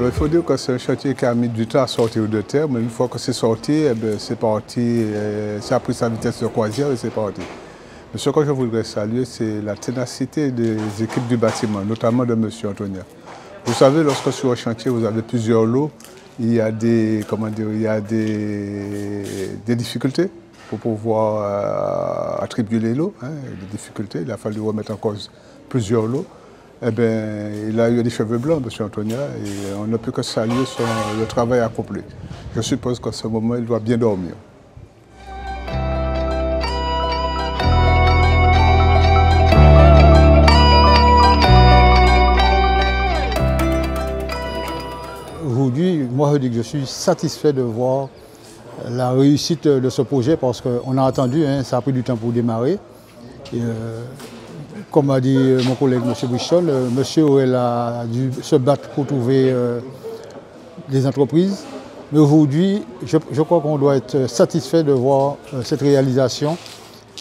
Alors, il faut dire que c'est un chantier qui a mis du temps à sortir de terre, mais une fois que c'est sorti, c'est parti, ça a pris sa vitesse de croisière et c'est parti. Mais ce que je voudrais saluer, c'est la ténacité des équipes du bâtiment, notamment de M. Antonia. Vous savez, lorsque sur un chantier, vous avez plusieurs lots, il y a des difficultés pour pouvoir attribuer les lots, des difficultés. Il a fallu remettre en cause plusieurs lots. Eh bien, il a eu des cheveux blancs, M. Antonia, et on ne peut que saluer le travail accompli. Je suppose qu'à ce moment, il doit bien dormir. Aujourd'hui, moi je dis que je suis satisfait de voir la réussite de ce projet parce qu'on a attendu, ça a pris du temps pour démarrer. Et, comme a dit mon collègue M. Brichol, monsieur Aurel a dû se battre pour trouver des entreprises. Mais aujourd'hui, je crois qu'on doit être satisfait de voir cette réalisation.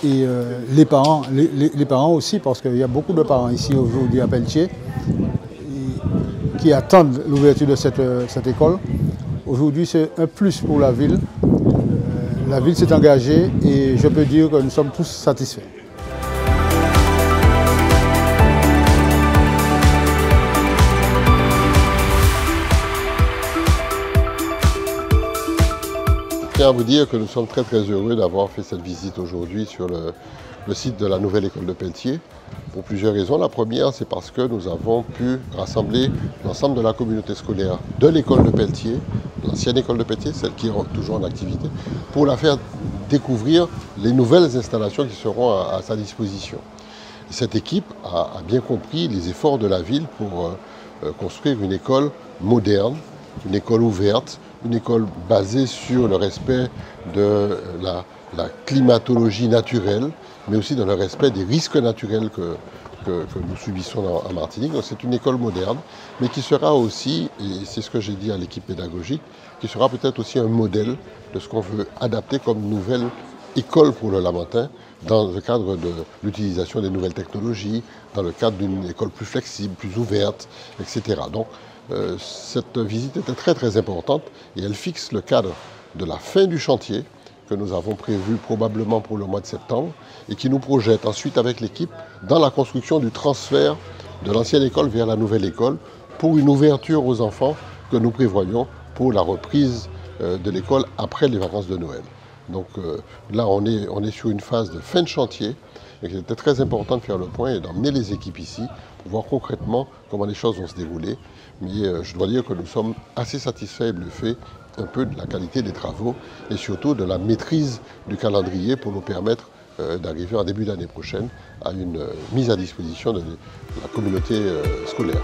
Et les parents aussi, parce qu'il y a beaucoup de parents ici aujourd'hui à Pelletier qui attendent l'ouverture de cette école. Aujourd'hui, c'est un plus pour la ville. La ville s'est engagée et je peux dire que nous sommes tous satisfaits. Je tiens à vous dire que nous sommes très heureux d'avoir fait cette visite aujourd'hui sur le site de la nouvelle école de Pelletier pour plusieurs raisons. La première, c'est parce que nous avons pu rassembler l'ensemble de la communauté scolaire de l'école de Pelletier, l'ancienne école de Pelletier, celle qui est toujours en activité, pour la faire découvrir les nouvelles installations qui seront à sa disposition. Cette équipe a bien compris les efforts de la ville pour construire une école moderne, une école ouverte, une école basée sur le respect de la climatologie naturelle, mais aussi dans le respect des risques naturels que nous subissons en Martinique. C'est une école moderne, mais qui sera aussi, et c'est ce que j'ai dit à l'équipe pédagogique, qui sera peut-être aussi un modèle de ce qu'on veut adapter comme nouvelle école pour le Lamentin, dans le cadre de l'utilisation des nouvelles technologies, dans le cadre d'une école plus flexible, plus ouverte, etc. Donc, cette visite était très importante et elle fixe le cadre de la fin du chantier que nous avons prévu probablement pour le mois de septembre et qui nous projette ensuite avec l'équipe dans la construction du transfert de l'ancienne école vers la nouvelle école pour une ouverture aux enfants que nous prévoyons pour la reprise de l'école après les vacances de Noël. Donc là, on est sur une phase de fin de chantier et il était très important de faire le point et d'emmener les équipes ici pour voir concrètement comment les choses vont se dérouler. Mais je dois dire que nous sommes assez satisfaits et bluffés un peu de la qualité des travaux et surtout de la maîtrise du calendrier pour nous permettre d'arriver en début d'année prochaine à une mise à disposition de la communauté scolaire.